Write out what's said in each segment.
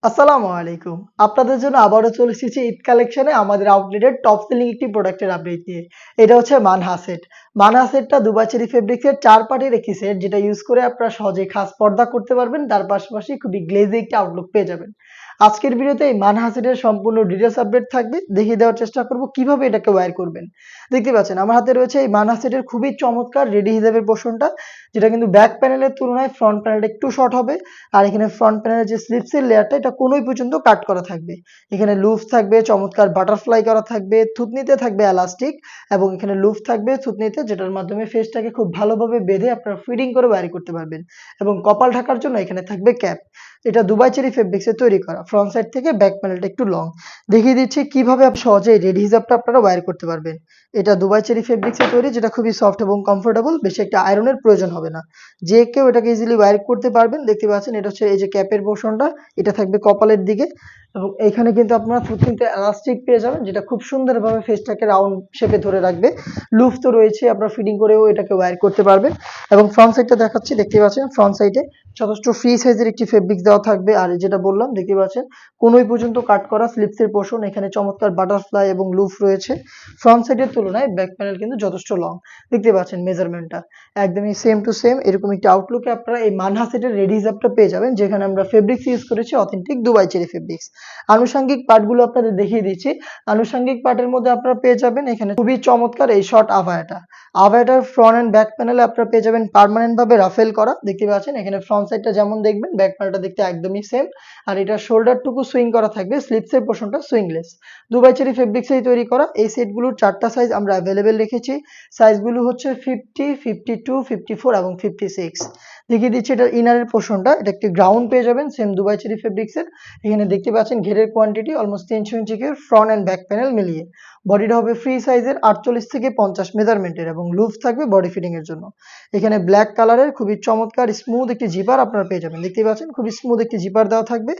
আসসালামু আলাইকুম। আপনাদের জন্য আবারও চলে এসেছি ঈদ কালেকশনে আমাদের আউটলেটের টপ সেলিং একটি প্রোডাক্টের আপডেট নিয়ে। এটা হচ্ছে মানহা সেট। মানহা সেটটা দুবাই চেরি ফেব্রিক্সের ৪ পার্টের একটি সেট যেটা ইউজ করে আপনারা সহজেই খাস পর্দা করতে পারবেন। তার পাশাপাশি খুবই গ্লেজি একটি আউটলুক পেয়ে যাবেন। আজকের ভিডিওতে এই মানহা সেটের সম্পূর্ণ ডিটেইলস আপডেট থাকবে। দেখিয়ে দেওয়ার চেষ্টা করব কিভাবে এটাকে ওয়্যার করবেন। দেখতে পাচ্ছেন আমার হাতে রয়েছে এই মানহা সেটের খুবই চমৎকার রেডি হিজাবের পোরশনটা, যেটা কিন্তু ব্যাক প্যানেলের তুলনায় ফ্রন্ট প্যানেলটা একটু শর্ট হবে। আর এখানে ফ্রন্ট প্যানেলের যে স্লিপসের লেয়ারটা এটা কোনোই পর্যন্ত কাট করা থাকবে। এখানে লুফ থাকবে, চমৎকার বাটারফ্লাই করা থাকবে, থুতনিতে থাকবে এলাস্টিক এবং এখানে লুফ থাকবে থুতনিতে, যেটার মাধ্যমে ফেসটাকে খুব ভালোভাবে বেঁধে আপনারা ফিটিং করে বাইরে করতে পারবেন। এবং কপাল ঢাকার জন্য এখানে থাকবে ক্যাপ। এটা দুবাই চেরি ফেব্রিক্সে তৈরি করা। ফ্রন্ট সাইড থেকে ব্যাক প্যানেলটা একটু লং। দেখিয়ে দিচ্ছি কিভাবে আপনি সহজেই রেডি হিজাবটা আপনারা ওয়্যার করতে পারবেন। এটা দুবাই চেরি ফেব্রিক্সে তৈরি, যেটা খুবই সফট এবং কমফোর্টেবল। বেশি একটা আয়রনের প্রয়োজন হবে না। যে কেউ এটাকে ইজিলি ওয়্যার করতে পারবেন। দেখতে পাচ্ছেন এটা হচ্ছে এই যে ক্যাপের পোরশনটা, এটা থাকবে কপালের দিকে এবং এইখানে কিন্তু আপনারা থুতনিতে এলাস্টিক পেয়ে যাবেন, যেটা খুব সুন্দরভাবে ফেসটাকে রাউন্ড শেপে ধরে রাখবে। লুফ তো রয়েছে, আপনারা ফিটিং করেও এটাকে ওয়্যার করতে পারবেন। এবং ফ্রন্ট সাইডটা দেখাচ্ছি, দেখতে পাচ্ছেন ফ্রন্ট সাইডে যথেষ্ট ফ্রি সাইজের একটি ফেব্রিক্স দেওয়া থাকবে। আর যেটা বললাম, দেখতে পাচ্ছেন কোনোই পর্যন্ত কাট করা স্লিপসের পোরশন, এখানে চমৎকার বাটারফ্লাই এবং লুফ রয়েছে। ফ্রন্ট সাইডের তুলনায় ব্যাক প্যানেল কিন্তু যথেষ্ট লং। দেখতে পাচ্ছেন মেজারমেন্টটা একদমই সেম টু সেম। এরকম একটি আউটলুকে আপনারা এই মানহা সেটের রেডি হিজাবটা পেয়ে যাবেন, যেখানে আমরা ফেব্রিক্স ইউজ করেছি অথেন্টিক দুবাই চেরি ফেব্রিক্স। আনুষঙ্গিক পার্টগুলো আপনাদের দেখিয়ে দিচ্ছি। আনুষঙ্গিক পার্টের মধ্যে আপনারা পেয়ে যাবেন এখানে খুবই চমৎকার এই শর্ট আভায়াটা। আভায়াটার ফ্রন্ট এন্ড ব্যাক প্যানেলে আপনারা পেয়ে যাবেন পার্মানেন্ট ভাবে রাফেল করা। দেখতে পাচ্ছেন এখানে ফ্রন্ট সাইডটা যেমন দেখবেন, ব্যাক প্যানেলটা দেখতে একদমই সেম। আর এটা শোল্ডারটুকু সুইং করা থাকবে, স্লিপসের পোরশনটা সুইংলেস। দুবাই চেরি ফেব্রিক্সেই তৈরি করা। এই সেটগুলোর 4টা সাইজ আমরা অ্যাভেলেবেল রেখেছি। সাইজগুলো হচ্ছে 50, 52, 54 এবং 56। দেখিয়ে দিচ্ছি এটার ইনারের পোরশনটা। এটা একটি গ্রাউন্ড পেয়ে যাবেন সেম দুবাই চেরি ফেব্রিক্সের। এখানে দেখতে পাচ্ছেন ঘেরের কোয়ান্টিটি অলমোস্ট 300 ইঞ্চি ঘের, ফ্রন্ট এন্ড ব্যাক প্যানেল মিলিয়ে। বডিটা হবে ফ্রি সাইজের 48 থেকে 50 মেজারমেন্টের এবং লুফ থাকবে বডি ফিটিং এর জন্য। এখানে ব্ল্যাক কালারের খুবই চমৎকার স্মুথ একটি জিপার আপনারা পেয়ে যাবেন। দেখতে পাচ্ছেন খুবই স্মুথ একটি জিপার দেওয়া থাকবে।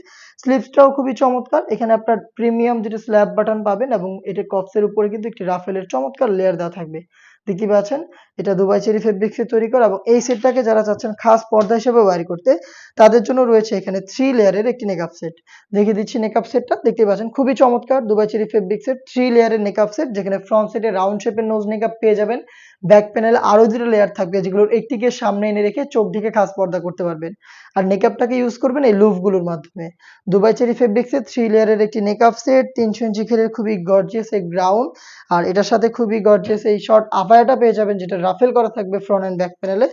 স্লিপসটাও খুবই চমৎকার। এখানে আপনার প্রিমিয়াম যেটা স্ল্যাব বাটন পাবেন এবং এটা কপসের উপরে কিন্তু একটি রাফেলের চমৎকার লেয়ার দেওয়া থাকবে। দেখতে পাচ্ছেন এটা দুবাই চেরি ফেব্রিক্সে তৈরি করা এবং এই সেটটাকে যারা চাচ্ছেন খাস পর্দা হিসেবে ওয়্যার করতে, তাদের জন্য রয়েছে এখানে 3 লেয়ারের একটি নেকআপ সেট। দেখিয়ে দিচ্ছি নেকআপ সেটটা। দেখতে পাচ্ছেন খুবই চমৎকার দুবাই চেরি ফেব্রিক্সের 3 লেয়ারের নেকআপ সেট, যেখানে ফ্রন্ট সাইডে রাউন্ড শেপের নোজ নেকআপ পেয়ে যাবেন। ব্যাক প্যানেলে আরো 2টা লেয়ার থাকবে, যেগুলোর একটিকে সামনে এনে রেখে চোখ ঢেকে খাস পর্দা করতে পারবেন। আর নেকআপটাকে ইউজ করবেন এই লুফগুলোর মাধ্যমে। দুবাই চেরি ফেব্রিক্সের 3 লেয়ারের একটি নেকআপ সেট, 300 ইঞ্চি ঘেরের খুবই গর্জিয়াস এই গ্রাউন্ড। আর এটার সাথে খুবই গর্জিয়াস এই শর্ট আভায়াটা পেয়ে যাবেন, যেটা রাফেল করা থাকবে ফ্রন্ট এন্ড ব্যাক প্যানেলে।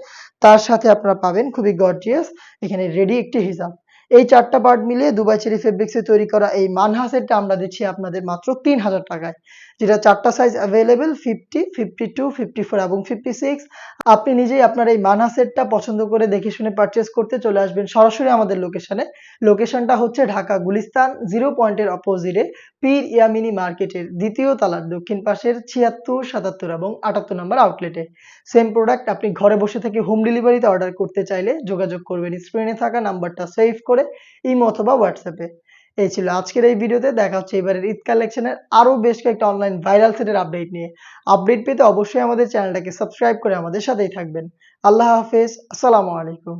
তার সাথে আপনারা পাবেন খুবই গর্জিয়াস এখানে রেডি একটি হিজাব। এই 4টা পার্ট মিলিয়ে দুবাই চেরি ফেব্রিক্সে তৈরি করা এই মানহা সেটটা আমরা দিচ্ছি আপনাদের মাত্র 3000 টাকায়। যেটা 4টা সাইজ অ্যাভেলেবেল 50, 52, 54 এবং 56। আপনি নিজেই আপনার এই মানহা সেটটা পছন্দ করে দেখে শুনে পারচেজ করতে চলে আসবেন সরাসরি আমাদের লোকেশনে। লোকেশনটা হচ্ছে ঢাকা গুলিস্তান 0 পয়েন্টের অপোজিটে পীর ইয়ামিনী মার্কেটের 2য় তলার দক্ষিণ পাশের 76, 77 এবং 78 নম্বর আউটলেটে। সেম প্রোডাক্ট আপনি ঘরে বসে থেকে হোম ডেলিভারিতে অর্ডার করতে চাইলে যোগাযোগ করবেন স্ক্রিনে থাকা নাম্বারটা সেভ করে ইমো অথবা হোয়াটসঅ্যাপে। এই ছিল আজকের এই ভিডিওতে। দেখা হচ্ছে এবারের ঈদ কালেকশনের আরো বেশ কয়েকটা অনলাইন ভাইরাল সেটের আপডেট নিয়ে। আপডেট পেতে অবশ্যই আমাদের চ্যানেলটাকে সাবস্ক্রাইব করে আমাদের সাথেই থাকবেন। আল্লাহ হাফেজ। আসসালামু আলাইকুম।